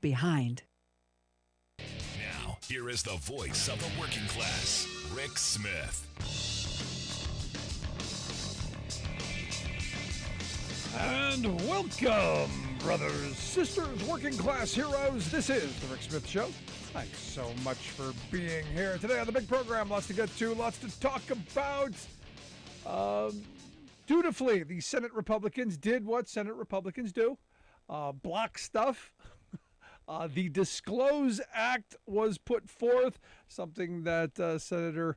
behind. Now, here is the voice of the working class, Rick Smith. And welcome, brothers, sisters, working class heroes. This is the Rick Smith Show. Thanks so much for being here today on the big program. Lots to get to, lots to talk about. Dutifully, the Senate Republicans did what Senate Republicans do. Block stuff. The Disclose Act was put forth, something that Senator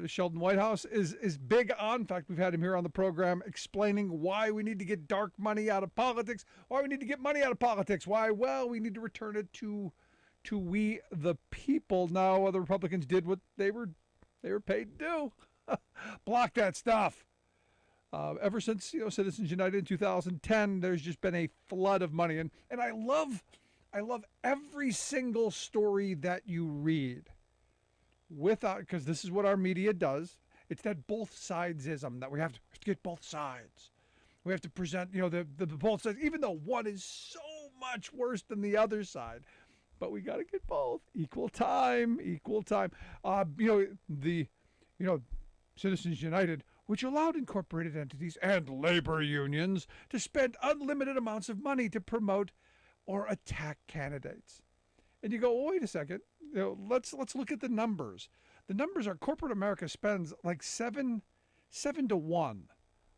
Sheldon Whitehouse is big on. In fact, we've had him here on the program explaining why we need to get dark money out of politics, why we need to get money out of politics, why, well, we need to return it to we the people. Now, the Republicans did what they were paid to do. Block that stuff. Ever since Citizens United in 2010, there's just been a flood of money, and I love every single story that you read, because this is what our media does. It's that both sidesism that we have to get both sides. We have to present the both sides, even though one is so much worse than the other side. But we got to get both. Equal time. Citizens United, which allowed incorporated entities and labor unions to spend unlimited amounts of money to promote or attack candidates. And you go, well, wait a second. Let's look at the numbers. The numbers are corporate America spends like 7 to 1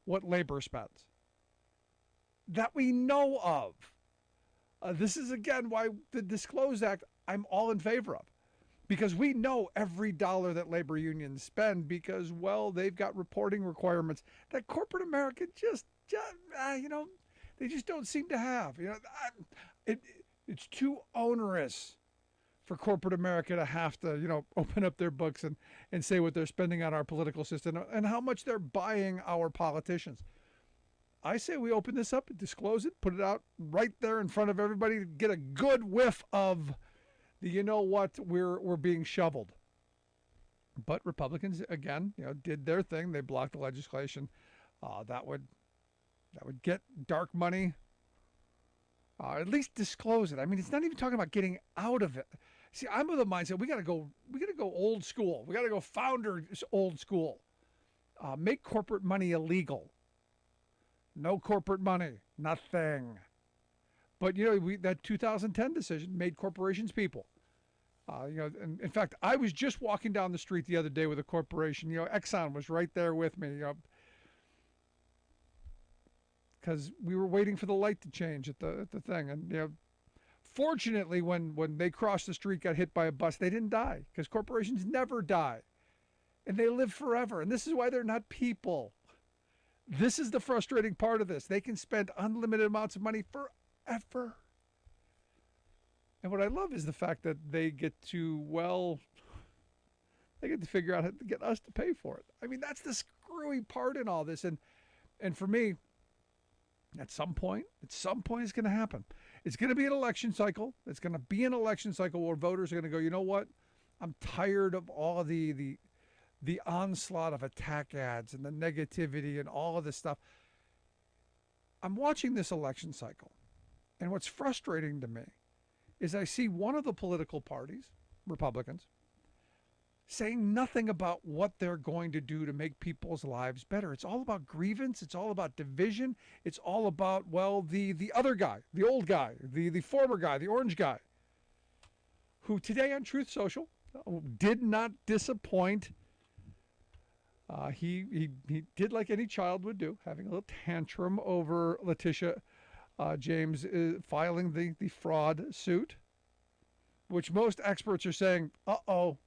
what labor spends. That we know of. This is, again, why the Disclose Act I'm all in favor of. Because we know every dollar that labor unions spend because, well, they've got reporting requirements that corporate America they just don't seem to have. It's too onerous for corporate America to have to, open up their books and say what they're spending on our political system and how much they're buying our politicians. I say we open this up, disclose it, put it out right there in front of everybody to get a good whiff of we're being shoveled. But Republicans, again, did their thing. They blocked the legislation that would get dark money. At least disclose it. I mean, it's not even talking about getting out of it. See, I'm of the mindset we got to go old school. We got to go founders old school. Make corporate money illegal. No corporate money, nothing. But that 2010 decision made corporations people. And in fact, I was just walking down the street the other day with a corporation. Exxon was right there with me. Because we were waiting for the light to change at the thing, and fortunately, when they crossed the street, got hit by a bus, they didn't die because corporations never die, and they live forever. And this is why they're not people. This is the frustrating part of this. They can spend unlimited amounts of money forever. And what I love is the fact that they get to figure out how to get us to pay for it. I mean, that's the screwy part in all this. And for me, at some point it's going to happen. It's going to be an election cycle. It's going to be an election cycle where voters are going to go, you know what? I'm tired of all of the onslaught of attack ads and the negativity and all of this stuff. I'm watching this election cycle, and what's frustrating to me is I see one of the political parties, Republicans, saying nothing about what they're going to do to make people's lives better. It's all about grievance. It's all about division. It's all about, the other guy, the old guy, the former guy, the orange guy, who today on Truth Social did not disappoint. He did like any child would do, having a little tantrum over Letitia James filing the fraud suit, which most experts are saying, uh-oh,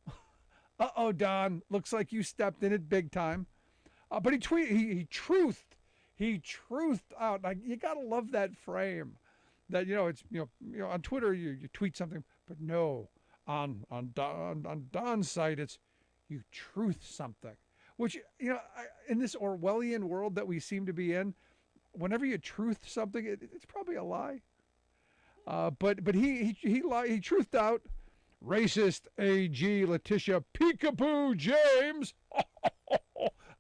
Don, looks like you stepped in it big time. But he truthed out. Like, you gotta love that frame. That it's on Twitter you tweet something, but no, on Don's site it's you truth something. Which in this Orwellian world that we seem to be in, whenever you truth something, it's probably a lie. But he truthed out racist AG Letitia Peekaboo James.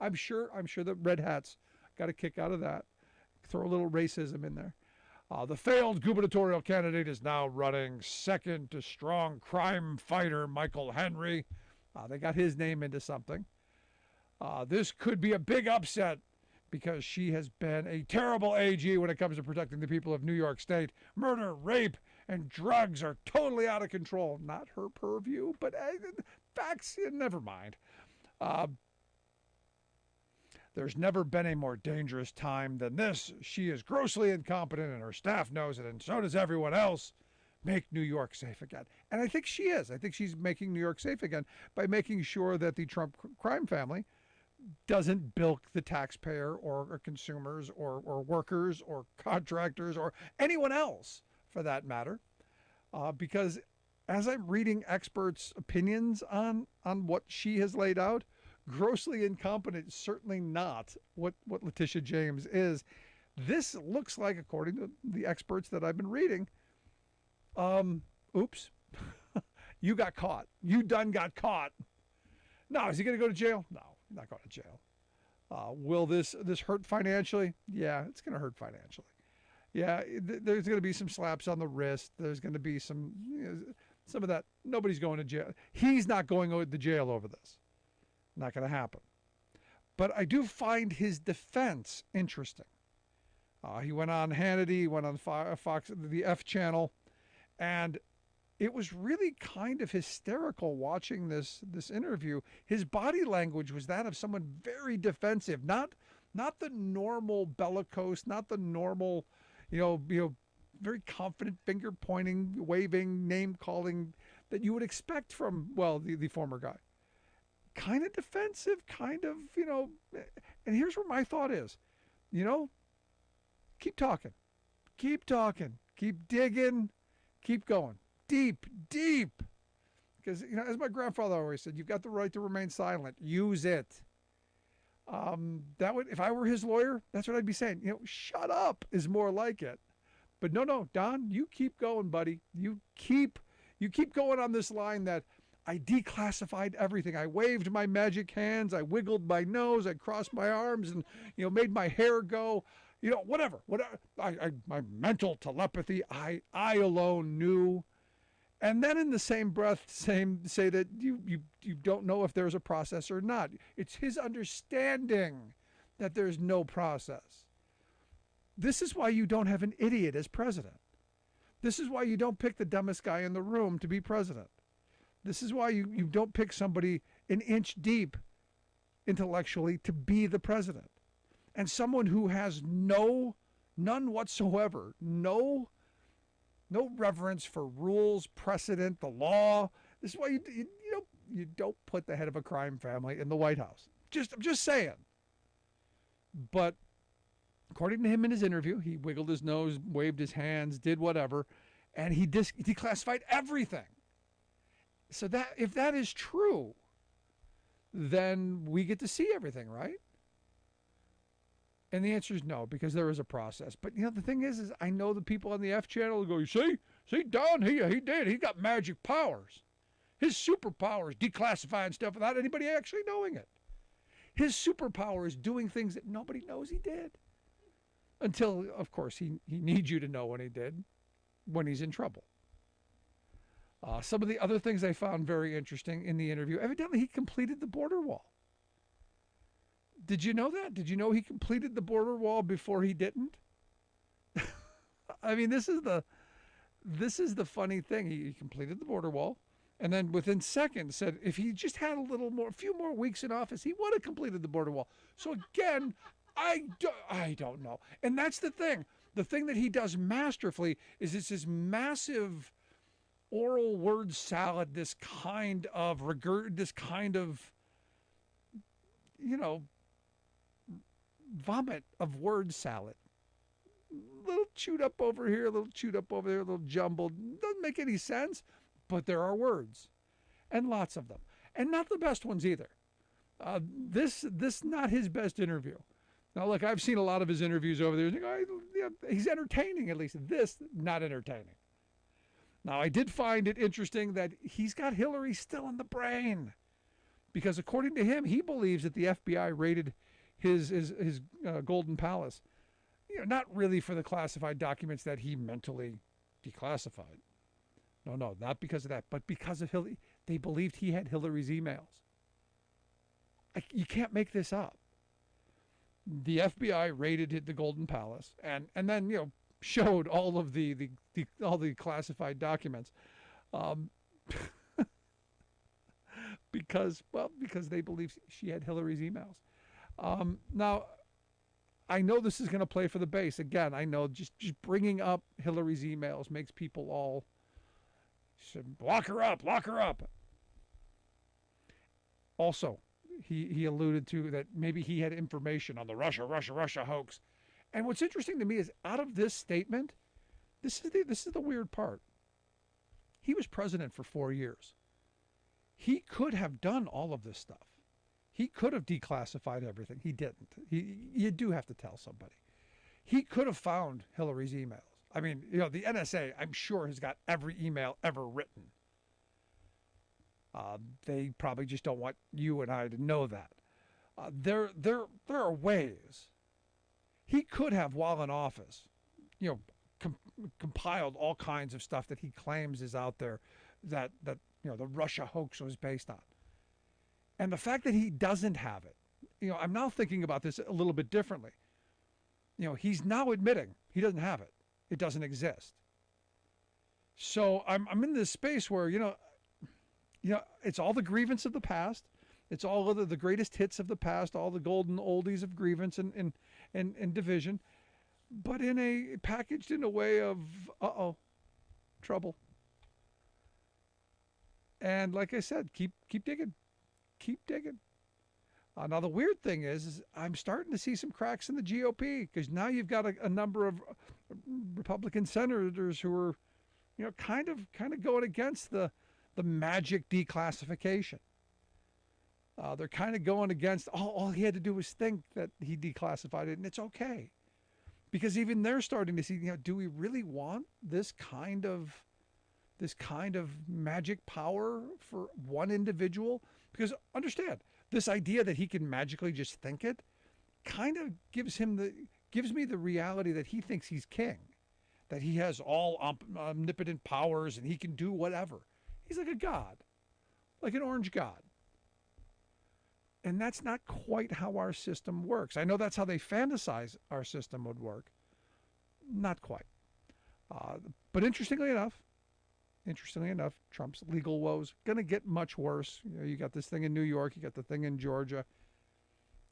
I'm sure the red hats got a kick out of that. Throw a little racism in there. The failed gubernatorial candidate is now running second to strong crime fighter Michael Henry. They got his name into something. This could be a big upset because she has been a terrible AG when it comes to protecting the people of New York State. Murder, rape, and drugs are totally out of control. Not her purview, but facts, never mind. There's never been a more dangerous time than this. She is grossly incompetent and her staff knows it, and so does everyone else. Make New York safe again. And I think she is. I think she's making New York safe again by making sure that the Trump crime family doesn't bilk the taxpayer or consumers or workers or contractors or anyone else for that matter. Because as I'm reading experts' opinions on what she has laid out, grossly incompetent is certainly not what Letitia James is. This looks like, according to the experts that I've been reading, oops, you got caught. You done got caught. No, is he going to go to jail? No, he's not going to jail. Will this hurt financially? Yeah, it's going to hurt financially. Yeah, there's going to be some slaps on the wrist. There's going to be some of that. Nobody's going to jail. He's not going to jail over this. Not going to happen. But I do find his defense interesting. He went on Hannity, went on Fox, the F channel, and it was really kind of hysterical watching this interview. His body language was that of someone very defensive, not the normal bellicose, not the normal, very confident finger pointing, waving, name calling that you would expect from, well, the former guy. Kind of defensive, kind of, and here's where my thought is, keep talking, keep digging, keep going deep, because, as my grandfather always said, you've got the right to remain silent, use it. If I were his lawyer, that's what I'd be saying, shut up is more like it. But no, Don, you keep going, buddy. You keep going on this line that I declassified everything. I waved my magic hands. I wiggled my nose. I crossed my arms and, made my hair go, whatever. My mental telepathy, I alone knew. And then in the same breath, say that you don't know if there's a process or not. It's his understanding that there's no process. This is why you don't have an idiot as president. This is why you don't pick the dumbest guy in the room to be president. This is why you don't pick somebody an inch deep intellectually to be the president. And someone who has none whatsoever, no reverence for rules, precedent, the law. This is why you don't put the head of a crime family in the White House. I'm just saying. But according to him in his interview, he wiggled his nose, waved his hands, did whatever, and he declassified everything. So that if that is true, then we get to see everything, right? And the answer is no, because there is a process. But the thing is I know the people on the F channel go, see, Don, he did. He got magic powers. His superpower is declassifying stuff without anybody actually knowing it. His superpower is doing things that nobody knows he did. Until, of course, he needs you to know when he did, when he's in trouble. Some of the other things I found very interesting in the interview, evidently he completed the border wall. Did you know that? Did you know he completed the border wall before he didn't? I mean, this is the funny thing. He completed the border wall, and then within seconds said if he just had a few more weeks in office, he would have completed the border wall. So again, I don't know. And that's the thing. The thing that he does masterfully is it's this massive oral word salad, this kind of vomit of word salad. A little chewed up over here, a little chewed up over there, a little jumbled. Doesn't make any sense, but there are words, and lots of them, and not the best ones either. This not his best interview. Now, look, I've seen a lot of his interviews over there. He's entertaining, at least. This, not entertaining. Now, I did find it interesting that he's got Hillary still in the brain, because according to him, he believes that the FBI raided his Golden Palace not really for the classified documents that he mentally declassified. No, not because of that, but because of Hillary. They believed he had Hillary's emails. You can't make this up. The FBI raided the Golden Palace and then showed all of the all the classified documents, because they believed she had Hillary's emails. Now, I know this is going to play for the base again. I know just bringing up Hillary's emails makes people all lock her up. Also, he alluded to that maybe he had information on the Russia hoax. And what's interesting to me is out of this statement, this is the weird part. He was president for 4 years. He could have done all of this stuff. He could have declassified everything. He didn't. You do have to tell somebody. He could have found Hillary's emails. I mean, the NSA, I'm sure, has got every email ever written. They probably just don't want you and I to know that. There are ways. He could have, while in office, compiled all kinds of stuff that he claims is out there that the Russia hoax was based on. And the fact that he doesn't have it, I'm now thinking about this a little bit differently. He's now admitting he doesn't have it. It doesn't exist. So I'm in this space where, it's all the grievance of the past. It's all of the greatest hits of the past, all the golden oldies of grievance and division, but packaged in a way of, trouble. And like I said, keep digging. Keep digging. Now, the weird thing is I'm starting to see some cracks in the GOP, because now you've got a number of Republican senators who are, kind of going against the magic declassification. They're kind of going against, all he had to do was think that he declassified it, and it's okay. Because even they're starting to see, do we really want this kind of magic power for one individual? Because understand, this idea that he can magically just think it kind of gives me the reality that he thinks he's king, that he has all omnipotent powers and he can do whatever. He's like a god, like an orange god. And that's not quite how our system works. I know that's how they fantasize our system would work. Not quite. But interestingly enough, Trump's legal woes going to get much worse. You got this thing in New York, you got the thing in Georgia,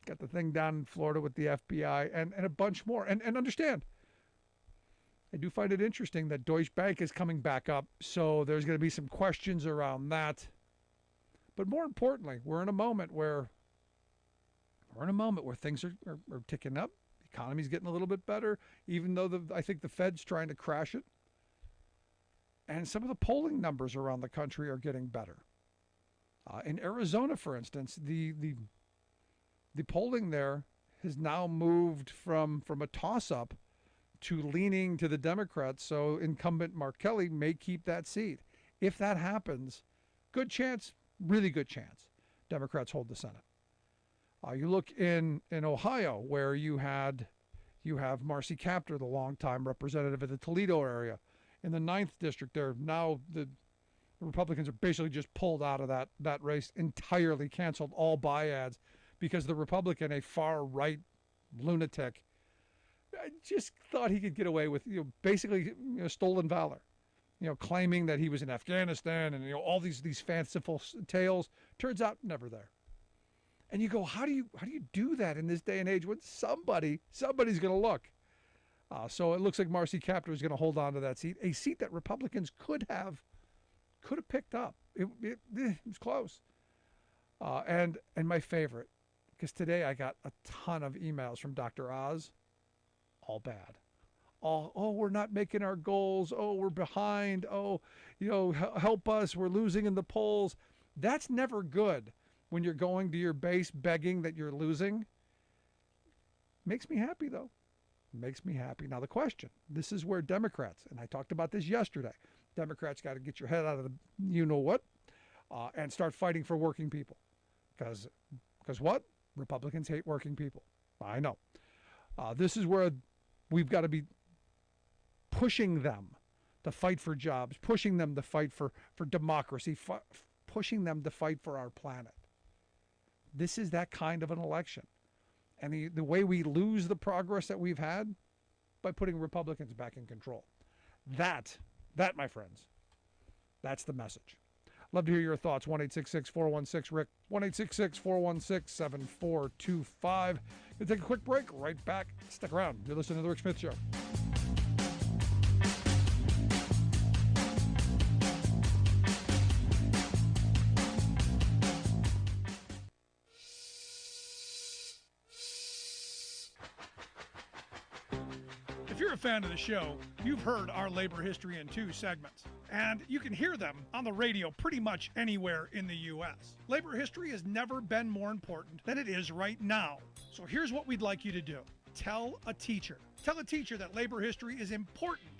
you got the thing down in Florida with the FBI, and a bunch more. And understand, I do find it interesting that Deutsche Bank is coming back up, so there's going to be some questions around that. But more importantly, we're in a moment where things are ticking up. The economy's getting a little bit better, even though I think the Fed's trying to crash it. And some of the polling numbers around the country are getting better. In Arizona, for instance, the polling there has now moved from a toss-up to leaning to the Democrats, so incumbent Mark Kelly may keep that seat. If that happens, good chance, really good chance, Democrats hold the Senate. You look in Ohio, where you have Marcy Kaptur, the longtime representative of the Toledo area. In the 9th district there, now the Republicans are basically just pulled out of that race, entirely canceled all by-ads, because the Republican, a far-right lunatic, just thought he could get away with basically stolen valor, claiming that he was in Afghanistan and all these fanciful tales. Turns out never there. And you go, how do you do that in this day and age when somebody's going to look? So it looks like Marcy Kaptur is going to hold on to that seat, a seat that Republicans could have picked up. It was close. And my favorite, because today I got a ton of emails from Dr. Oz, all bad. Oh, we're not making our goals. Oh, we're behind. Oh, help us. We're losing in the polls. That's never good when you're going to your base begging that you're losing. Makes me happy, though. Makes me happy. Now, the question, this is where Democrats, and I talked about this yesterday, Democrats got to get your head out of the you-know-what and start fighting for working people. Because what? Republicans hate working people. I know. This is where We've got to be pushing them to fight for jobs, pushing them to fight for democracy, pushing them to fight for our planet. This is that kind of an election. And the way we lose the progress that we've had, by putting Republicans back in control. That, my friends, that's the message. Love to hear your thoughts. 1-866-416-RICK, 1-866-416-7425. We'll take a quick break. Right back. Stick around. You're listening to The Rick Smith Show. If you're a fan of the show, you've heard our labor history in 2 segments, and you can hear them on the radio pretty much anywhere in the U.S. Labor history has never been more important than it is right now. So here's what we'd like you to do. Tell a teacher. Tell a teacher that labor history is important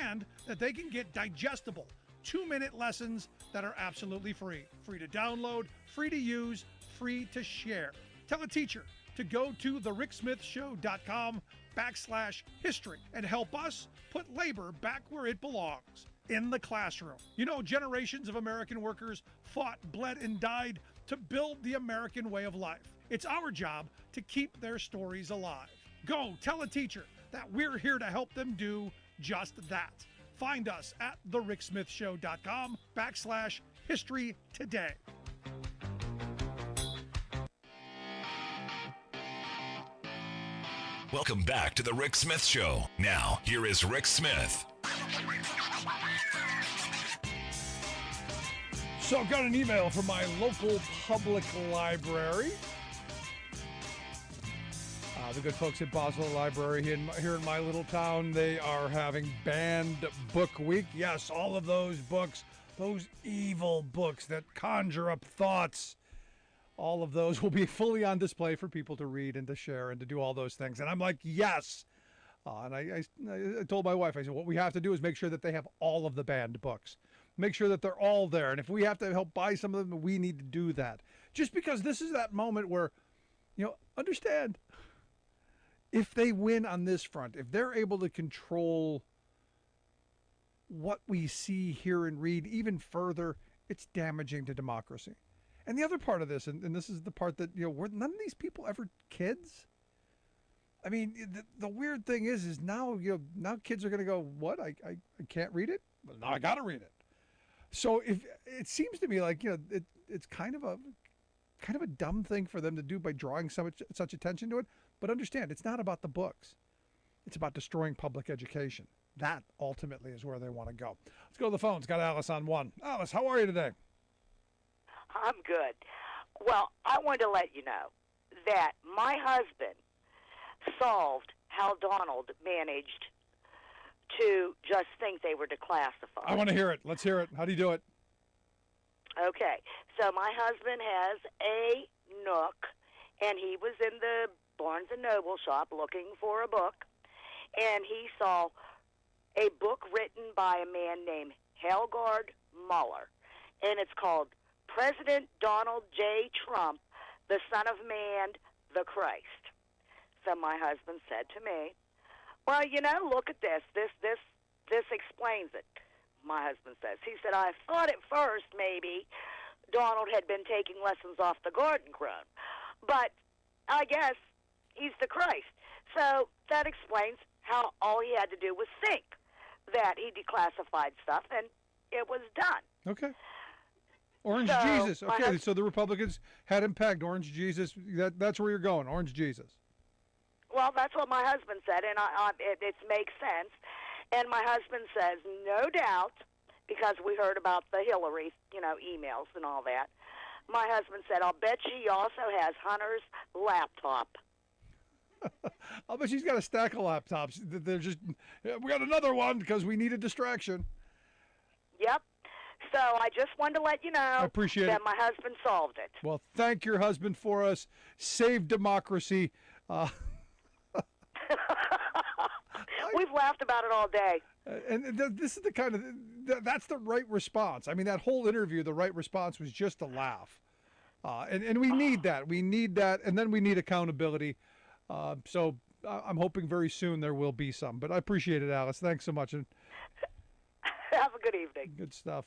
and that they can get digestible 2-minute lessons that are absolutely free. Free to download, free to use, free to share. Tell a teacher to go to thericksmithshow.com/history and help us put labor back where it belongs, in the classroom. You know, generations of American workers fought, bled, and died to build the American way of life. It's our job to keep their stories alive. Go tell a teacher that we're here to help them do just that. Find us at thericksmithshow.com/history today. Welcome back to the Rick Smith Show. Now, here is Rick Smith. So I've got an email from my local public library. The good folks at Boswell Library here in my little town, they are having Banned Book Week. Yes, all of those books, those evil books that conjure up thoughts, all of those will be fully on display for people to read and to share and to do all those things. And I'm like, yes. And I told my wife, I said, what we have to do is make sure that they have all of the banned books. Make sure that they're all there. And if we have to help buy some of them, we need to do that. Just because this is that moment where, understand, if they win on this front, if they're able to control what we see, hear, and read even further, it's damaging to democracy. And the other part of this, and this is the part that, were none of these people ever kids? I mean, the weird thing is now, now kids are going to go, what? I can't read it? Well, now I got to read it. So if it seems to me like, it's kind of a dumb thing for them to do by drawing such attention to it. But understand, it's not about the books. It's about destroying public education. That ultimately is where they want to go. Let's go to the phones. Got Alice on one. Alice, how are you today? I'm good. Well, I wanted to let you know that my husband solved how Donald managed to just think they were declassified. I want to hear it. Let's hear it. How do you do it? Okay. So my husband has a Nook, and he was in the Barnes & Noble shop looking for a book, and he saw a book written by a man named Helgard Muller, and it's called President Donald J. Trump, the Son of Man, the Christ. So my husband said to me, well, look at this. This explains it, my husband says. He said, I thought at first maybe Donald had been taking lessons off the Garden Crone, but I guess he's the Christ. So that explains how all he had to do was think that he declassified stuff, and it was done. Okay. Orange Jesus. Okay, so the Republicans had him pegged. Orange Jesus. That's where you're going. Orange Jesus. Well, that's what my husband said, and it makes sense. And my husband says, no doubt, because we heard about the Hillary, emails and all that. My husband said, I'll bet she also has Hunter's laptop. I'll bet she's got a stack of laptops. They're just, we got another one because we need a distraction. Yep. So I just wanted to let you know I appreciate that it. my husband solved it. Well, thank your husband for us. Save democracy. We've laughed about it all day. And this is the kind of, that's the right response. I mean, that whole interview, the right response was just a laugh. And we need that. We need that. And then we need accountability. So I'm hoping very soon there will be some. But I appreciate it, Alice. Thanks so much. And Have a good evening. good stuff.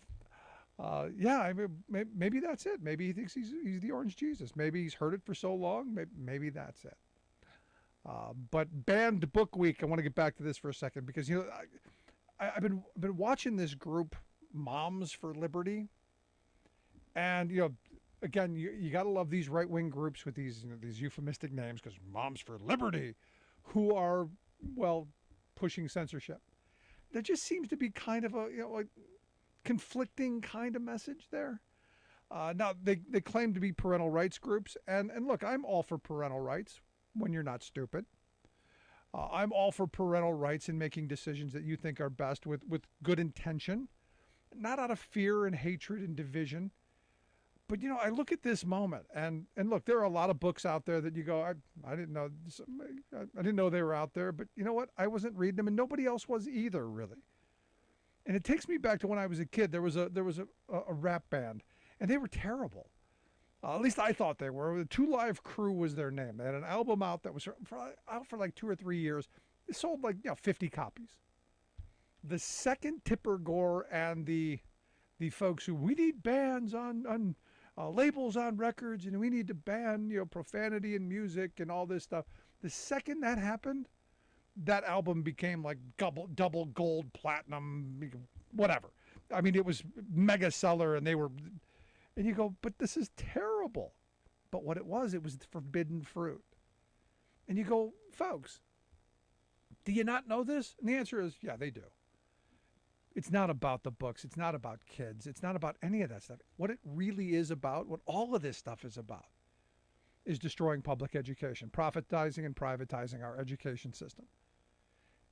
Yeah, I mean, maybe that's it. Maybe he thinks he's the Orange Jesus. Maybe he's heard it for so long. Maybe that's it. But Banned Book Week, I want to get back to this for a second because, you know, I've been watching this group, Moms for Liberty. And, you know, again, you got to love these right-wing groups with these, you know, these euphemistic names because Moms for Liberty, who are, well, pushing censorship. There just seems to be kind of a, you know, like conflicting kind of message there. Now, they claim to be parental rights groups. And look, I'm all for parental rights when you're not stupid. I'm all for parental rights in making decisions that you think are best with good intention, not out of fear and hatred and division. But, you know, I look at this moment and look, there are a lot of books out there that you go, I didn't know, I didn't know they were out there, but you know what? I wasn't reading them and nobody else was either, really. And it takes me back to when I was a kid. There was a rap band and they were terrible. At least I thought they were. The Two Live Crew was their name. They had an album out that was out for like 2 or 3 years. It sold like 50 copies. The second Tipper Gore and the folks who we need bans on labels on records and we need to ban profanity in music and all this stuff. The second that happened, that album became like double gold, platinum, whatever. I mean, it was mega seller, and they were. And you go, but this is terrible. But what it was forbidden fruit. And you go, folks, do you not know this? And the answer is, yeah, they do. It's not about the books. It's not about kids. It's not about any of that stuff. What it really is about, what all of this stuff is about, is destroying public education, profitizing and privatizing our education system,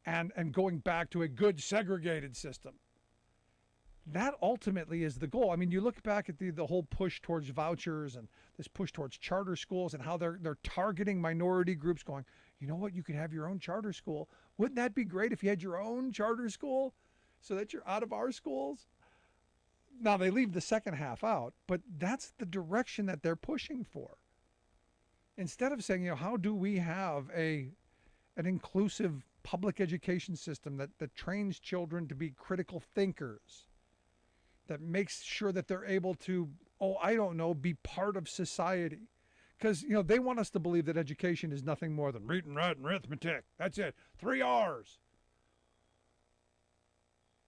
and going back to a good segregated system. That ultimately is the goal. I mean, you look back at the whole push towards vouchers and this push towards charter schools and how they're targeting minority groups going, you know what, you could have your own charter school. Wouldn't that be great if you had your own charter school so that you're out of our schools? Now, they leave the second half out, but that's the direction that they're pushing for. Instead of saying, how do we have an inclusive public education system that trains children to be critical thinkers, that makes sure that they're able to, be part of society. Because, they want us to believe that education is nothing more than reading, writing, arithmetic. That's it. 3 R's.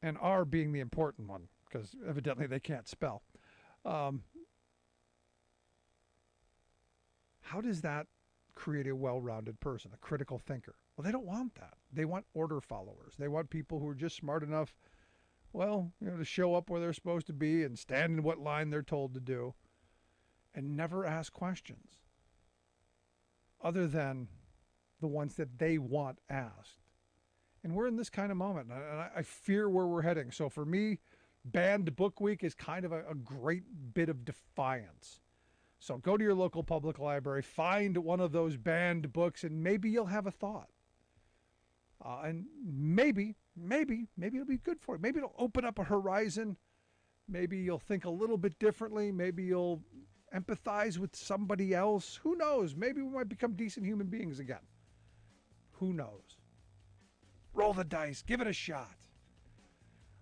And R being the important one, because evidently they can't spell. How does that create a well-rounded person, a critical thinker? Well, they don't want that. They want order followers. They want people who are just smart enough, to show up where they're supposed to be and stand in what line they're told to do and never ask questions other than the ones that they want asked. And we're in this kind of moment, and I fear where we're heading. So for me, Banned Book Week is kind of a great bit of defiance. So go to your local public library, find one of those banned books, and maybe you'll have a thought. And maybe it'll be good for you. Maybe it'll open up a horizon. Maybe you'll think a little bit differently. Maybe you'll empathize with somebody else. Who knows? Maybe we might become decent human beings again. Who knows? Roll the dice. Give it a shot.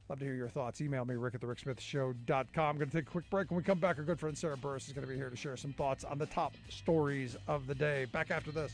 Love to hear your thoughts. Email me, rick@thericksmithshow.com. I'm going to take a quick break. When we come back, our good friend Sarah Burris is going to be here to share some thoughts on the top stories of the day. Back after this.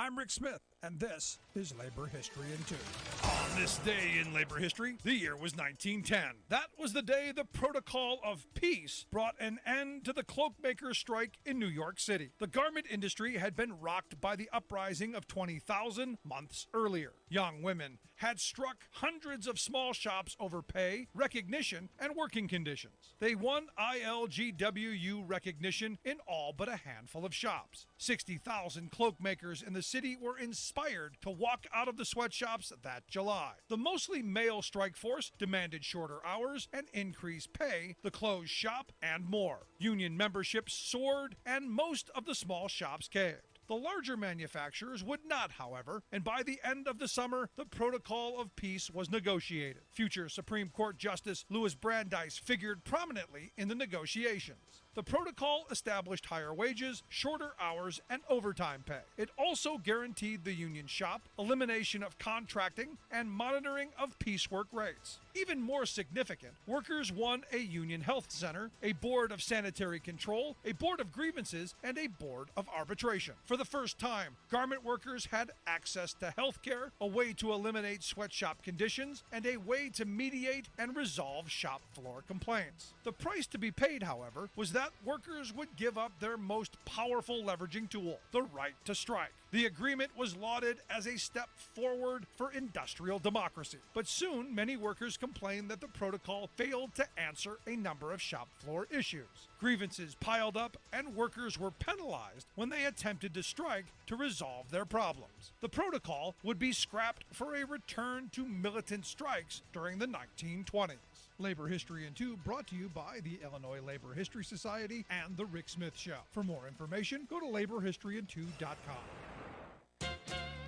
I'm Rick Smith, and this is Labor History in 2. On this day in labor history, the year was 1910. That was the day the Protocol of Peace brought an end to the cloakmakers' strike in New York City. The garment industry had been rocked by the uprising of 20,000 months earlier. Young women had struck hundreds of small shops over pay, recognition, and working conditions. They won ILGWU recognition in all but a handful of shops. 60,000 cloakmakers in the city were inspired to walk out of the sweatshops that July. The mostly male strike force demanded shorter hours and increased pay, the closed shop, and more. Union membership soared, and most of the small shops caved. The larger manufacturers would not, however, and by the end of the summer, the Protocol of Peace was negotiated. Future Supreme Court Justice Louis Brandeis figured prominently in the negotiations. The protocol established higher wages, shorter hours, and overtime pay. It also guaranteed the union shop, elimination of contracting, and monitoring of piecework rates. Even more significant, workers won a union health center, a board of sanitary control, a board of grievances, and a board of arbitration. For the first time, garment workers had access to health care, a way to eliminate sweatshop conditions, and a way to mediate and resolve shop floor complaints. The price to be paid, however, was that workers would give up their most powerful leveraging tool, the right to strike. The agreement was lauded as a step forward for industrial democracy. But soon, many workers complained that the protocol failed to answer a number of shop floor issues. Grievances piled up, and workers were penalized when they attempted to strike to resolve their problems. The protocol would be scrapped for a return to militant strikes during the 1920s. Labor History in 2 brought to you by the Illinois Labor History Society and The Rick Smith Show. For more information, go to laborhistoryin2.com.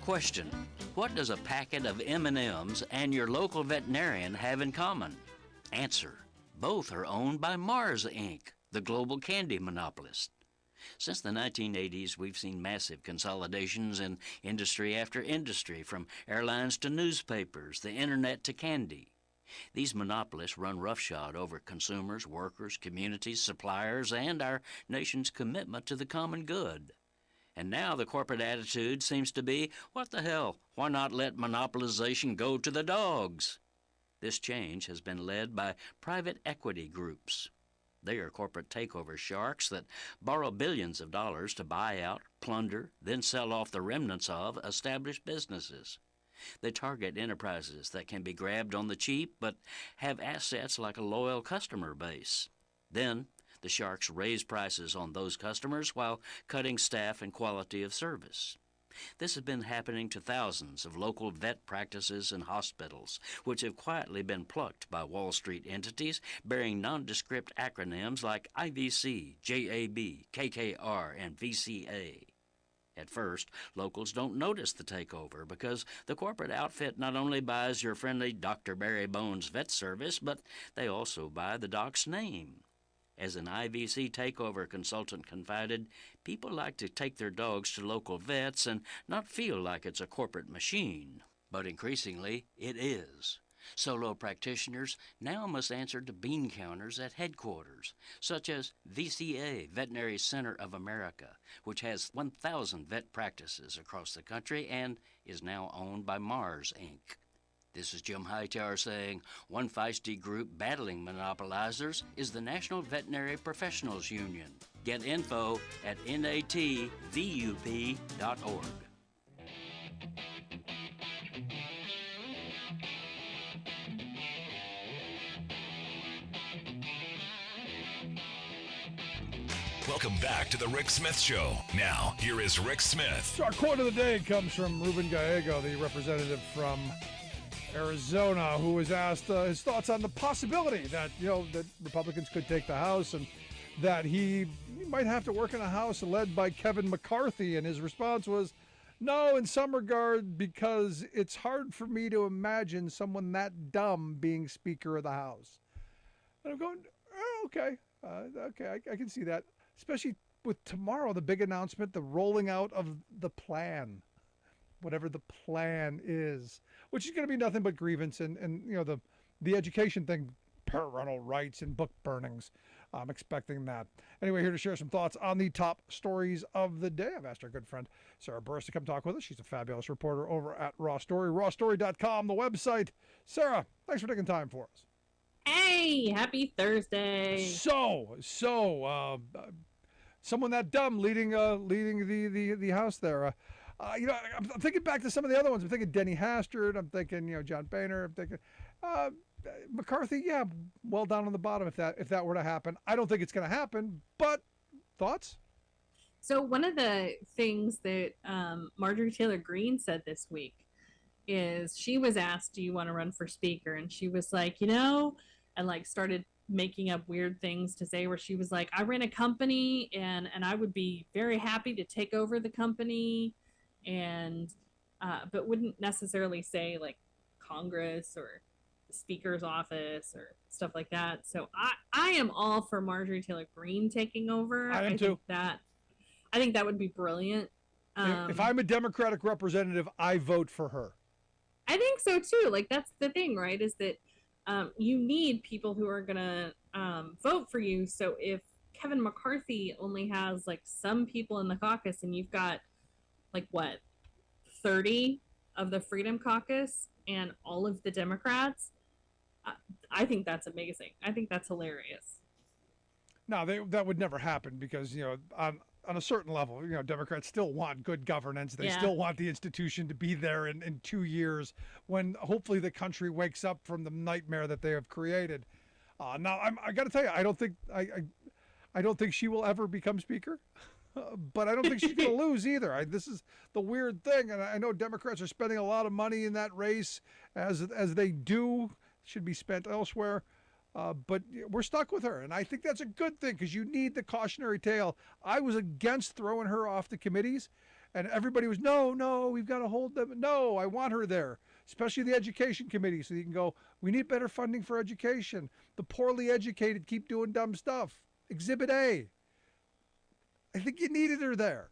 Question: what does a packet of M&Ms and your local veterinarian have in common? Answer: both are owned by Mars, Inc., the global candy monopolist. Since the 1980s, we've seen massive consolidations in industry after industry, from airlines to newspapers, the internet to candy. These monopolists run roughshod over consumers, workers, communities, suppliers, and our nation's commitment to the common good. And now the corporate attitude seems to be, what the hell, why not let monopolization go to the dogs? This change has been led by private equity groups. They are corporate takeover sharks that borrow billions of dollars to buy out, plunder, then sell off the remnants of established businesses. They target enterprises that can be grabbed on the cheap but have assets like a loyal customer base. Then the sharks raise prices on those customers while cutting staff and quality of service. This has been happening to thousands of local vet practices and hospitals, which have quietly been plucked by Wall Street entities bearing nondescript acronyms like IVC, JAB, KKR, and VCA. At first, locals don't notice the takeover because the corporate outfit not only buys your friendly Dr. Barry Bones vet service, but they also buy the doc's name. As an IVC takeover consultant confided, people like to take their dogs to local vets and not feel like it's a corporate machine. But increasingly, it is. Solo practitioners now must answer to bean counters at headquarters, such as VCA, Veterinary Center of America, which has 1,000 vet practices across the country and is now owned by Mars, Inc. This is Jim Hightower saying one feisty group battling monopolizers is the National Veterinary Professionals Union. Get info at natvup.org. Welcome back to the Rick Smith Show. Now, here is Rick Smith. So our quote of the day comes from Ruben Gallego, the representative from Arizona, who was asked his thoughts on the possibility that, that Republicans could take the House and that he might have to work in a House led by Kevin McCarthy. And his response was, no, in some regard, because it's hard for me to imagine someone that dumb being Speaker of the House. And I'm going, oh, okay, I can see that, especially with tomorrow, the big announcement, the rolling out of the plan, whatever the plan is, which is going to be nothing but grievance and the education thing, parental rights and book burnings. I'm expecting that. Anyway, here to share some thoughts on the top stories of the day. I've asked our good friend Sarah Burris to come talk with us. She's a fabulous reporter over at Raw Story, rawstory.com, the website. Sarah, thanks for taking time for us. Hey, happy Thursday. So, someone that dumb leading the House there. I'm thinking back to some of the other ones. I'm thinking Denny Hastert. I'm thinking, John Boehner. I'm thinking McCarthy. Yeah, well down on the bottom if that were to happen. I don't think it's going to happen. But thoughts? So one of the things that Marjorie Taylor Greene said this week is she was asked, "Do you want to run for Speaker?" And she was like, and started making up weird things to say, where she was like, "I ran a company, and I would be very happy to take over the company." And but wouldn't necessarily say like Congress or speaker's office or stuff like that. So I am all for Marjorie Taylor Greene taking over. I am too. I think that would be brilliant. If I'm a Democratic representative, I vote for her. I think so too. Like, that's the thing, right? Is that you need people who are gonna vote for you. So if Kevin McCarthy only has like some people in the caucus, and you've got like what 30 of the Freedom Caucus and all of the Democrats, I think that's amazing. I think that's hilarious. No, that would never happen because, on a certain level, Democrats still want good governance. They still want the institution to be there in 2 years when hopefully the country wakes up from the nightmare that they have created. Now, I got to tell you, I don't think she will ever become speaker. But I don't think she's going to lose either. This is the weird thing, and I know Democrats are spending a lot of money in that race, as they do, should be spent elsewhere. But we're stuck with her, and I think that's a good thing because you need the cautionary tale. I was against throwing her off the committees, and everybody was, no, we've got to hold them. No, I want her there, especially the education committee, so you can go, we need better funding for education. The poorly educated keep doing dumb stuff. Exhibit A. I think you needed her there.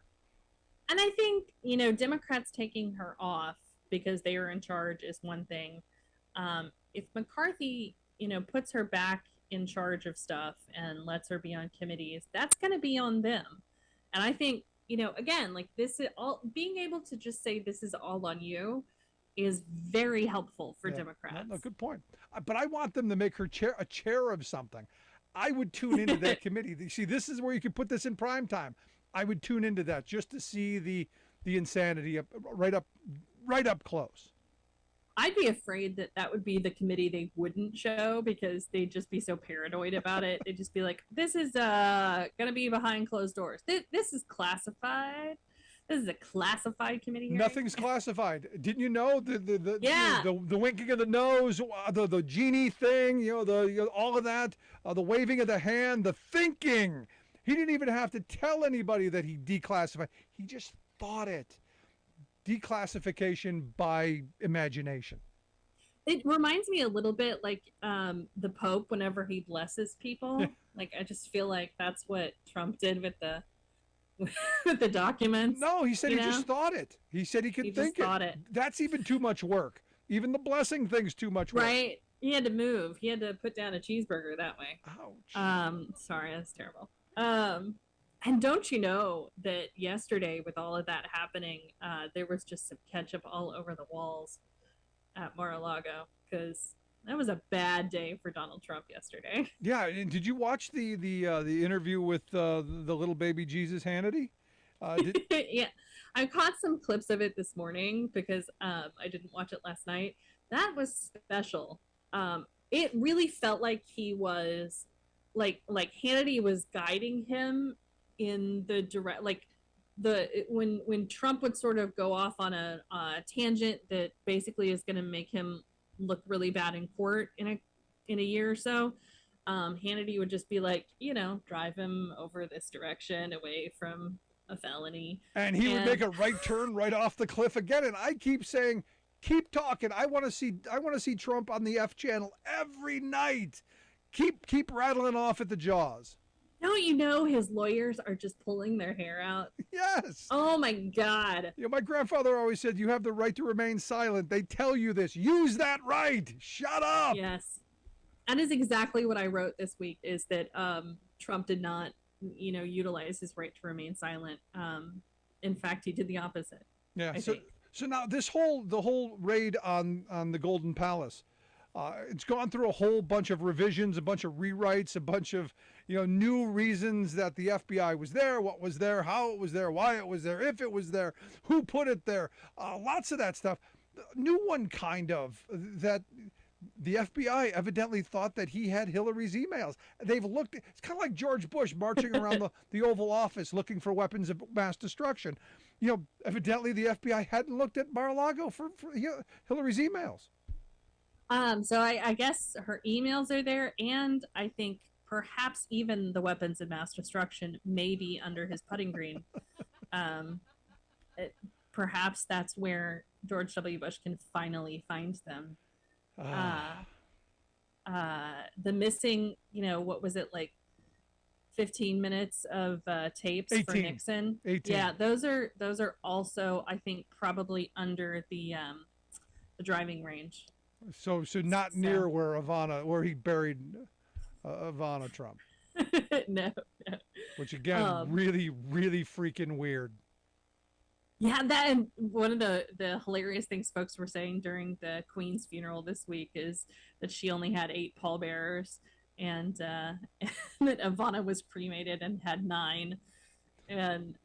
And I think, Democrats taking her off because they are in charge is one thing. If McCarthy, puts her back in charge of stuff and lets her be on committees, that's going to be on them. And I think, again, like this is all, being able to just say this is all on you is very helpful for Democrats. No, good point. But I want them to make her a chair of something. I would tune into that committee. See, this is where you could put this in prime time. I would tune into that just to see the insanity right up close. I'd be afraid that would be the committee they wouldn't show because they'd just be so paranoid about it. They'd just be like, this is going to be behind closed doors. This is classified. This is a classified committee hearing. Nothing's classified. Didn't you know the winking of the nose, the genie thing, all of that, the waving of the hand, the thinking. He didn't even have to tell anybody that he declassified. He just thought it. Declassification by imagination. It reminds me a little bit like the Pope whenever he blesses people. Like, I just feel like that's what Trump did with the with the documents. No, he said he just thought it. He said he could think it. That's even too much work. Even the blessing thing's too much work. Right. He had to move. He had to put down a cheeseburger that way. Ouch. Sorry, that's terrible. And don't you know that yesterday with all of that happening, there was just some ketchup all over the walls at Mar-a-Lago because that was a bad day for Donald Trump yesterday. Yeah, and did you watch the interview with the little baby Jesus Hannity? Yeah, I caught some clips of it this morning because I didn't watch it last night. That was special. It really felt like he was like Hannity was guiding him in the direct, like when Trump would sort of go off on a tangent that basically is going to make him look really bad in court in a year or so. Hannity would just be like, drive him over this direction away from a felony. And he would make a right turn right off the cliff again. And I keep saying, keep talking. I want to see Trump on the F channel every night. Keep rattling off at the jaws. Don't you know his lawyers are just pulling their hair out? Yes. Oh my God. My grandfather always said, you have the right to remain silent. They tell you this. Use that right. Shut up. Yes. That is exactly what I wrote this week, is that Trump did not, utilize his right to remain silent. In fact, he did the opposite. Yeah. So now the whole raid on the Golden Palace, it's gone through a whole bunch of revisions, a bunch of rewrites, a bunch of new reasons that the FBI was there, what was there, how it was there, why it was there, if it was there, who put it there, lots of that stuff. New one kind of that the FBI evidently thought that he had Hillary's emails. They've looked. It's kind of like George Bush marching around the Oval Office looking for weapons of mass destruction. Evidently the FBI hadn't looked at Mar-a-Lago for Hillary's emails. So I guess her emails are there, and I think perhaps even the weapons of mass destruction may be under his putting green. Perhaps that's where George W. Bush can finally find them. the missing, what was it, like 15 minutes of tapes 18. for Nixon. 18. Yeah, those are also, I think, probably under the driving range. So not near where he buried Ivana Trump. No. Which again, really, really freaking weird. Yeah, that, and one of the hilarious things folks were saying during the Queen's funeral this week is that she only had 8 pallbearers, and that Ivana was cremated and had 9, and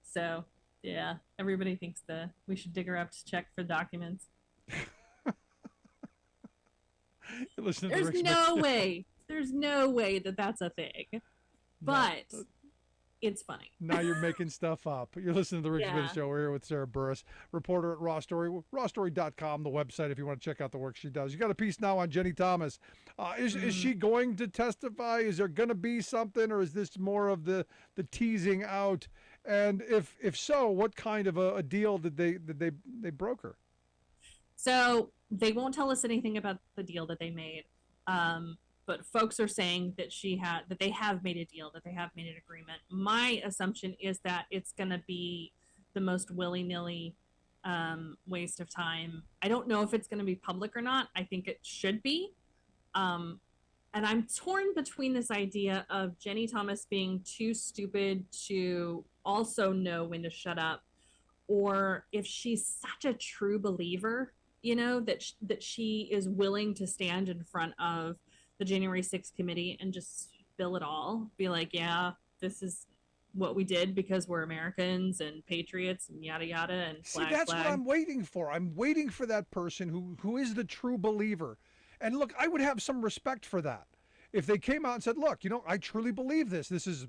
so yeah, everybody thinks we should dig her up to check for documents. There's no way that that's a thing, but it's funny. Now you're making stuff up. You're listening to the Rick Smith Show. We're here with Sarah Burris, reporter at Raw Story, rawstory.com, the website if you want to check out the work she does. You got a piece now on Jenny Thomas. Is she going to testify? Is there going to be something, or is this more of the teasing out? And if so, what kind of a deal did they broker? So they won't tell us anything about the deal that they made. But folks are saying that they have made a deal, that they have made an agreement. My assumption is that it's going to be the most willy-nilly waste of time. I don't know if it's going to be public or not. I think it should be. And I'm torn between this idea of Jenny Thomas being too stupid to also know when to shut up, or if she's such a true believer, that she is willing to stand in front of the January 6th committee and just spill it all, be like, yeah, this is what we did because we're Americans and patriots and yada yada and flag. See, that's what I'm waiting for. I'm waiting for that person who is the true believer. And look, I would have some respect for that if they came out and said, look, I truly believe this. This is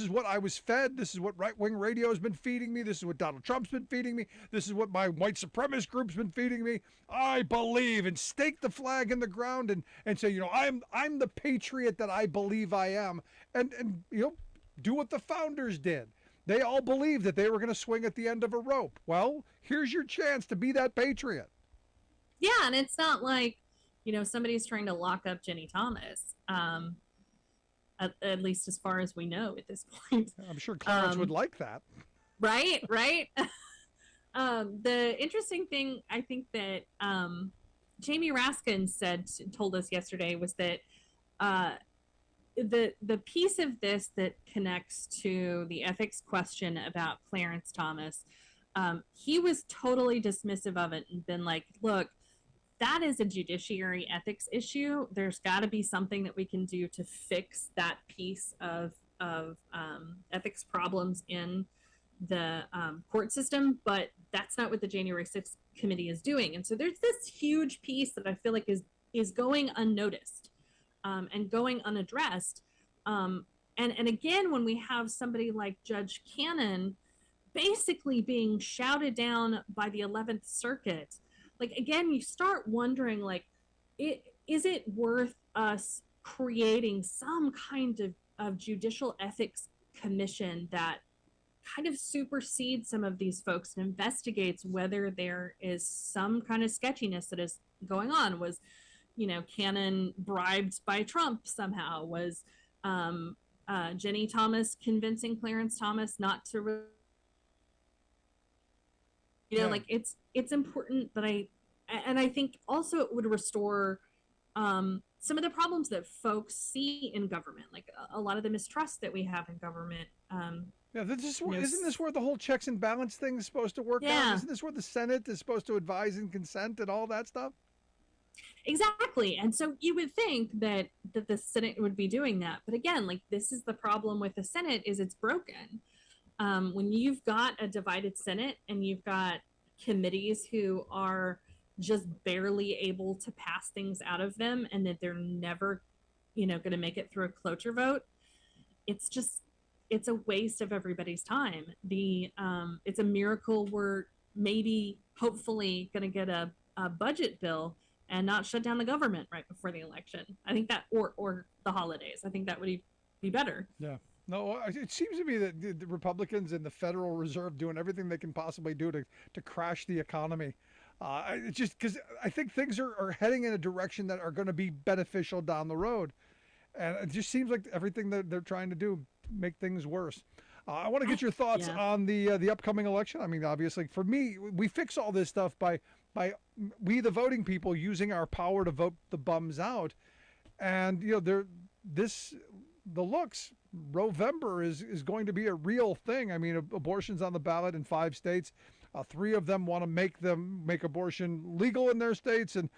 what I was fed. This is what right-wing radio has been feeding me. This is what Donald Trump's been feeding me. This is what my white supremacist group's been feeding me. I believe, and stake the flag in the ground and say, I'm the patriot that I believe I am. And do what the founders did. They all believed that they were going to swing at the end of a rope. Well, here's your chance to be that patriot. Yeah, and it's not like, somebody's trying to lock up Jenny Thomas. At least as far as we know at this point. I'm sure Clarence would like that. Right. The interesting thing, I think that Jamie Raskin told us yesterday was that the piece of this that connects to the ethics question about Clarence Thomas, he was totally dismissive of it and been like, look, that is a judiciary ethics issue. There's got to be something that we can do to fix that piece of ethics problems in the court system, but that's not what the January 6th committee is doing. And so there's this huge piece that I feel like is going unnoticed and going unaddressed. And again, when we have somebody like Judge Cannon basically being shouted down by the 11th Circuit, like, again, you start wondering, like, is it worth us creating some kind of judicial ethics commission that kind of supersedes some of these folks and investigates whether there is some kind of sketchiness that is going on? Was, Cannon bribed by Trump somehow? Was Jenny Thomas convincing Clarence Thomas not to like it's important that I think also it would restore some of the problems that folks see in government, like a lot of the mistrust that we have in government. Isn't this where the whole checks and balance thing is supposed to work out? Isn't this where the Senate is supposed to advise and consent and all that stuff? Exactly. And so you would think that the Senate would be doing that. But again, like, this is the problem with the Senate, is it's broken. When you've got a divided Senate and you've got committees who are just barely able to pass things out of them, and that they're never, going to make it through a cloture vote, it's a waste of everybody's time. It's a miracle we're hopefully going to get a budget bill and not shut down the government right before the election. I think that, or the holidays. I think that would be better. Yeah. No, it seems to me that the Republicans and the Federal Reserve doing everything they can possibly do to crash the economy. Just because I think things are heading in a direction that are going to be beneficial down the road. And it just seems like everything that they're trying to do make things worse. I want to get your thoughts on the upcoming election. I mean, obviously, for me, we fix all this stuff by we the voting people using our power to vote the bums out. And the looks Rovember is going to be a real thing. I mean, abortion's on the ballot in 5 states. 3 of them want to make abortion legal in their states and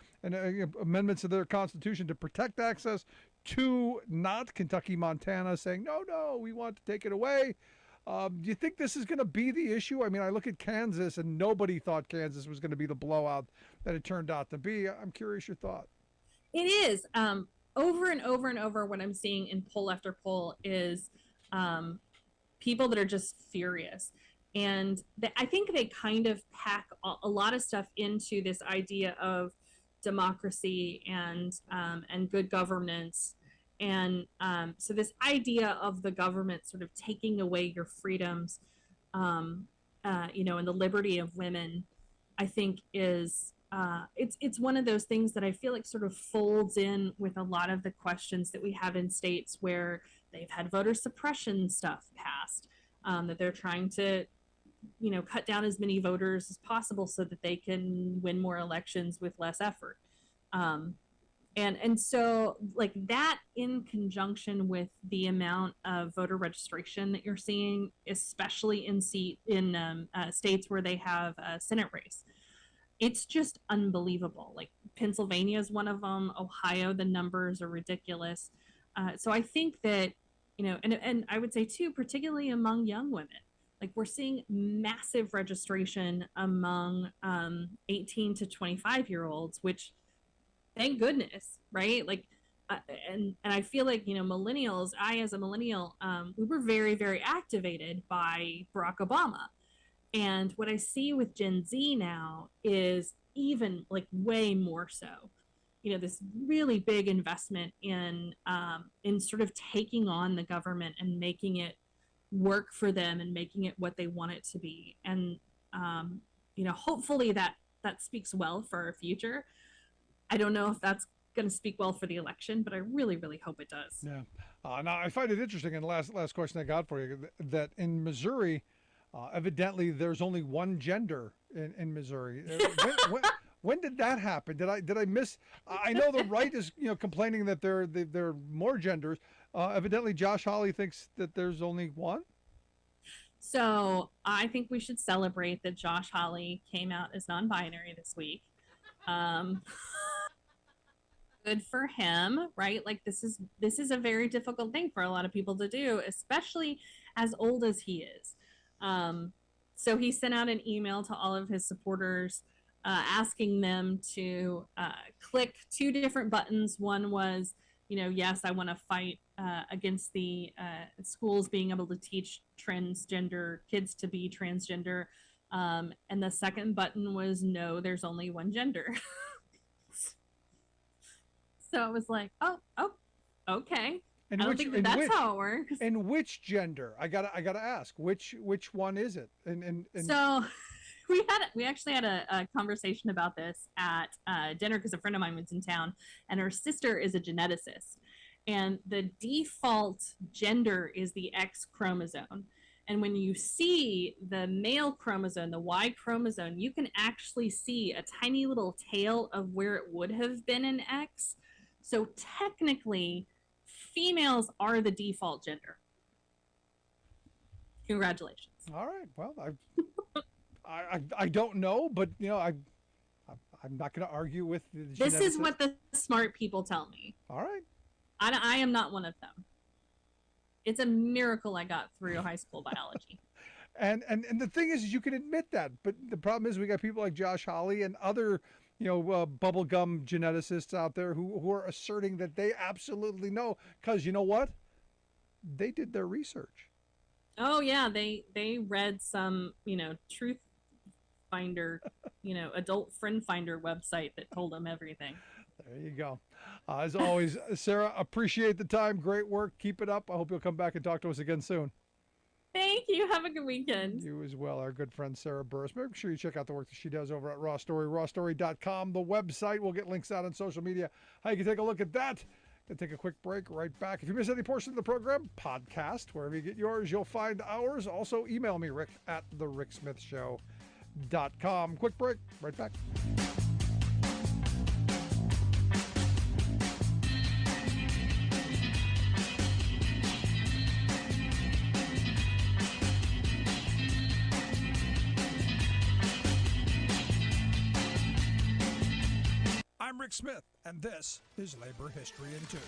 amendments to their constitution to protect access. 2 not, Kentucky, Montana, saying no, we want to take it away. Do you think this is going to be the issue? I mean, I look at Kansas, and nobody thought Kansas was going to be the blowout that it turned out to be. I'm curious your thought. It is. Over and over and over, what I'm seeing in poll after poll is people that are just furious. And I think they kind of pack a lot of stuff into this idea of democracy and good governance. And so this idea of the government sort of taking away your freedoms, and the liberty of women, I think is it's one of those things that I feel like sort of folds in with a lot of the questions that we have in states where they've had voter suppression stuff passed, that they're trying to cut down as many voters as possible so that they can win more elections with less effort. And so like that in conjunction with the amount of voter registration that you're seeing, especially in states where they have a Senate race, it's just unbelievable. Like Pennsylvania is one of them. Ohio, the numbers are ridiculous. So I think that, and I would say too, particularly among young women, like we're seeing massive registration among 18 to 25-year-olds, which thank goodness, right? Like, and I feel like, millennials, I as a millennial, we were very, very activated by Barack Obama. And what I see with Gen Z now is even like way more so, this really big investment in sort of taking on the government and making it work for them and making it what they want it to be. And, hopefully that speaks well for our future. I don't know if that's going to speak well for the election, but I really, really hope it does. Yeah. Now I find it interesting, and last question I got for you, that in Missouri, evidently there's only one gender in Missouri. When did that happen? Did I miss? I know the right is complaining that there are more genders. Evidently, Josh Hawley thinks that there's only one. So I think we should celebrate that Josh Hawley came out as non-binary this week. Good for him, right? Like this is a very difficult thing for a lot of people to do, especially as old as he is. So he sent out an email to all of his supporters, asking them to click 2 different buttons. One was, yes, I want to fight against the schools being able to teach transgender kids to be transgender. And the second button was, no, there's only one gender. So it was like, oh, okay. And I don't think that's how it works. And which gender? I gotta ask, which one is it? And so we actually had a conversation about this at dinner because a friend of mine was in town, and her sister is a geneticist, and the default gender is the X chromosome. And when you see the male chromosome, the Y chromosome, you can actually see a tiny little tail of where it would have been an X. So technically, females are the default gender. Congratulations. All right. Well, I don't know, but I'm not going to argue with the This is what the smart people tell me. All right. I am not one of them. It's a miracle I got through high school biology. And the thing is you can admit that, but the problem is we got people like Josh Hawley and other bubblegum geneticists out there who are asserting that they absolutely know, because you know what? They did their research. Oh yeah, they read some, truth finder, adult friend finder website that told them everything. There you go. As always, Sarah, appreciate the time. Great work. Keep it up. I hope you'll come back and talk to us again soon. Thank you. Have a good weekend. You as well, our good friend Sarah Burris. Make sure you check out the work that she does over at Raw Story, rawstory.com, the website. We'll get links out on social media. How you can take a look at that. Gonna take a quick break, right back. If you miss any portion of the program, podcast, wherever you get yours, you'll find ours. Also, email me, Rick, at thericksmithshow.com. Quick break, right back. I'm Rick Smith, and this is Labor History in 2.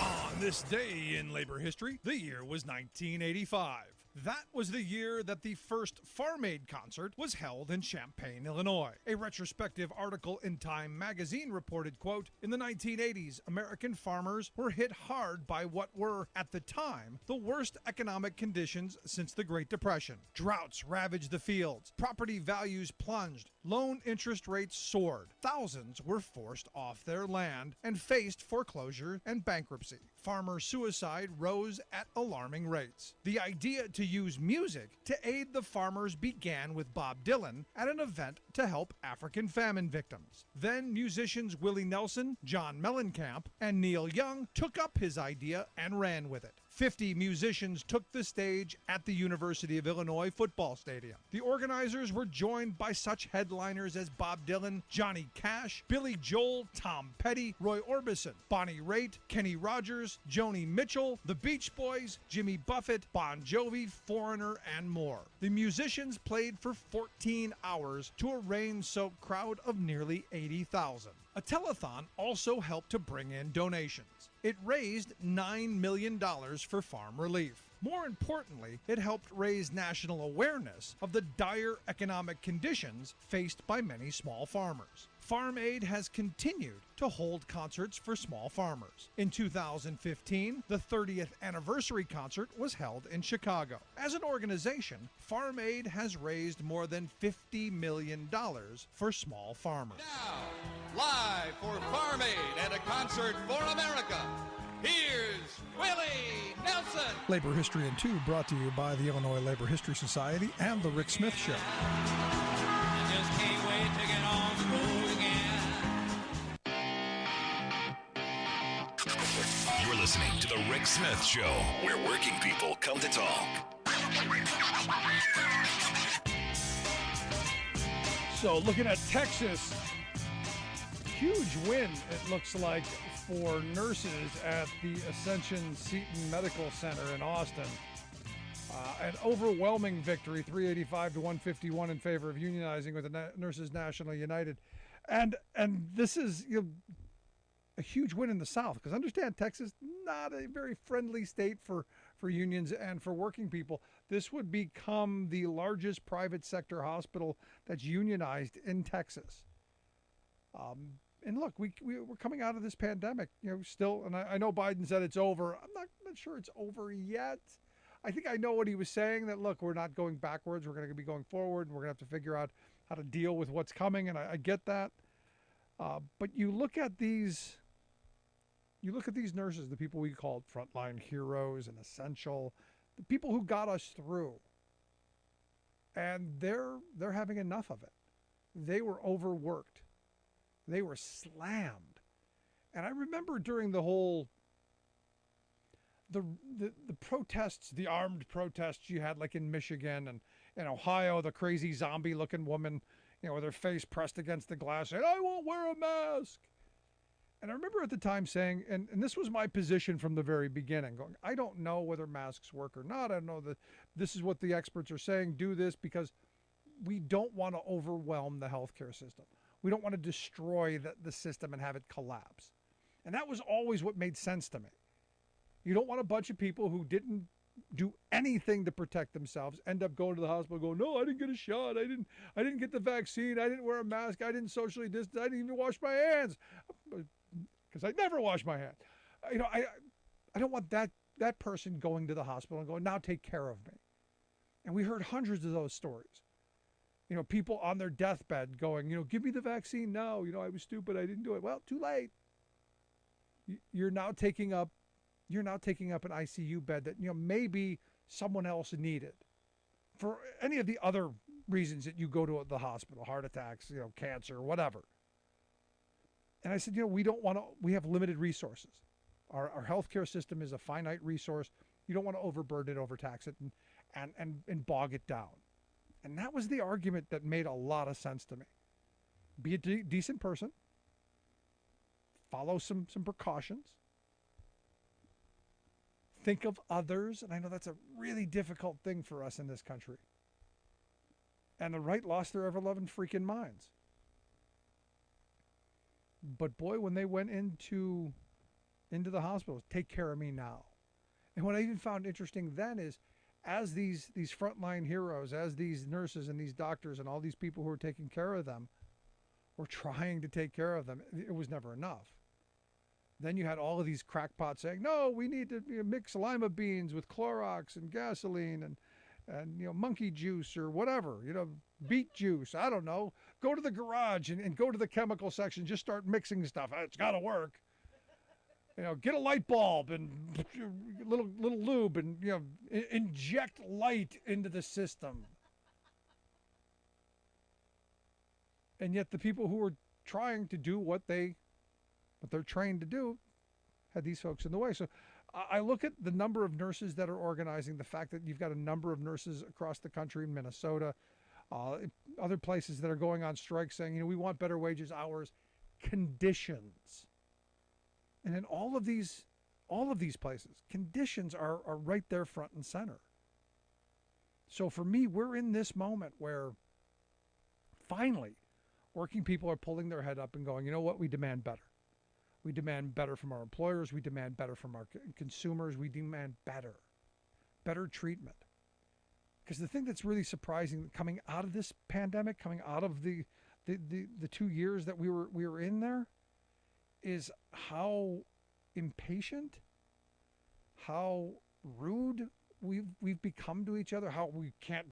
On this day in labor history, the year was 1985. That was the year that the first Farm Aid concert was held in Champaign, Illinois. A retrospective article in Time magazine reported, quote, "In the 1980s, American farmers were hit hard by what were, at the time, the worst economic conditions since the Great Depression. Droughts ravaged the fields, property values plunged, loan interest rates soared. Thousands were forced off their land and faced foreclosure and bankruptcy. Farmer suicide rose at alarming rates. The idea to use music to aid the farmers began with Bob Dylan at an event to help African famine victims. Then musicians Willie Nelson, John Mellencamp, and Neil Young took up his idea and ran with it. 50 musicians took the stage at the University of Illinois football stadium. The organizers were joined by such headliners as Bob Dylan, Johnny Cash, Billy Joel, Tom Petty, Roy Orbison, Bonnie Raitt, Kenny Rogers, Joni Mitchell, the Beach Boys, Jimmy Buffett, Bon Jovi, Foreigner, and more. The musicians played for 14 hours to a rain-soaked crowd of nearly 80,000. A telethon also helped to bring in donations. It raised $9 million for farm relief. More importantly, it helped raise national awareness of the dire economic conditions faced by many small farmers. Farm Aid has continued to hold concerts for small farmers. In 2015, the 30th anniversary concert was held in Chicago. As an organization, Farm Aid has raised more than $50 million for small farmers. Now, live for Farm Aid and a concert for America, here's Willie Nelson. Labor History in 2 brought to you by the Illinois Labor History Society and The Rick Smith Show. I just can't wait to get on the road again. You're listening to The Rick Smith Show, where working people come to talk. So looking at Texas, huge win, it looks like, for nurses at the Ascension Seton Medical Center in Austin. An overwhelming victory, 385 to 151 in favor of unionizing with the Nurses Nationally United. And this is a huge win in the South, because understand, Texas, not a very friendly state for unions and for working people. This would become the largest private sector hospital that's unionized in Texas. And look, we're coming out of this pandemic, still, and I know Biden said it's over. I'm not sure it's over yet. I think I know what he was saying, that, look, we're not going backwards. We're going to be going forward, and we're going to have to figure out how to deal with what's coming, and I get that. But you look at these nurses, the people we called frontline heroes and essential, the people who got us through, and they're having enough of it. They were overworked. They were slammed. And I remember during the whole the protests, the armed protests you had, like in Michigan and in Ohio, the crazy zombie looking woman, with her face pressed against the glass saying, "I won't wear a mask." And I remember at the time saying, and this was my position from the very beginning, going, I don't know whether masks work or not. I don't know that this is what the experts are saying. Do this, because we don't want to overwhelm the healthcare system. We don't want to destroy the system and have it collapse. And that was always what made sense to me. You don't want a bunch of people who didn't do anything to protect themselves end up going to the hospital going, no, I didn't get a shot. I didn't get the vaccine. I didn't wear a mask. I didn't socially distance. I didn't even wash my hands, because I never wash my hands. I don't want that person going to the hospital and going, now take care of me. And we heard hundreds of those stories. People on their deathbed going, give me the vaccine now. I was stupid. I didn't do it. Well, too late. You're now taking up an ICU bed that, maybe someone else needed for any of the other reasons that you go to the hospital, heart attacks, cancer, whatever. And I said, we have limited resources. Our healthcare system is a finite resource. You don't want to overburden it, overtax it, and bog it down. And that was the argument that made a lot of sense to me. Be a decent person. Follow some precautions. Think of others. And I know that's a really difficult thing for us in this country. And the right lost their ever-loving freaking minds. But boy, when they went into the hospitals, take care of me now. And what I even found interesting then is, as these frontline heroes, as these nurses and these doctors and all these people who are taking care of them were trying to take care of them, it was never enough. Then you had all of these crackpots saying, no, we need to mix lima beans with Clorox and gasoline and monkey juice or whatever, beet juice. I don't know. Go to the garage and go to the chemical section. Just start mixing stuff. It's got to work. Get a light bulb and little lube and inject light into the system. And yet the people who were trying to do what they're trained to do had these folks in the way. So I look at the number of nurses that are organizing, the fact that you've got a number of nurses across the country, in Minnesota, other places that are going on strike saying, we want better wages, hours, conditions. And in all of these places, conditions are right there front and center. So for me, we're in this moment where finally working people are pulling their head up and going, you know what, we demand better. We demand better from our employers. We demand better from our consumers. We demand better treatment. Because the thing that's really surprising coming out of this pandemic, coming out of the 2 years that we were in there, is how impatient, how rude we've become to each other, how we can't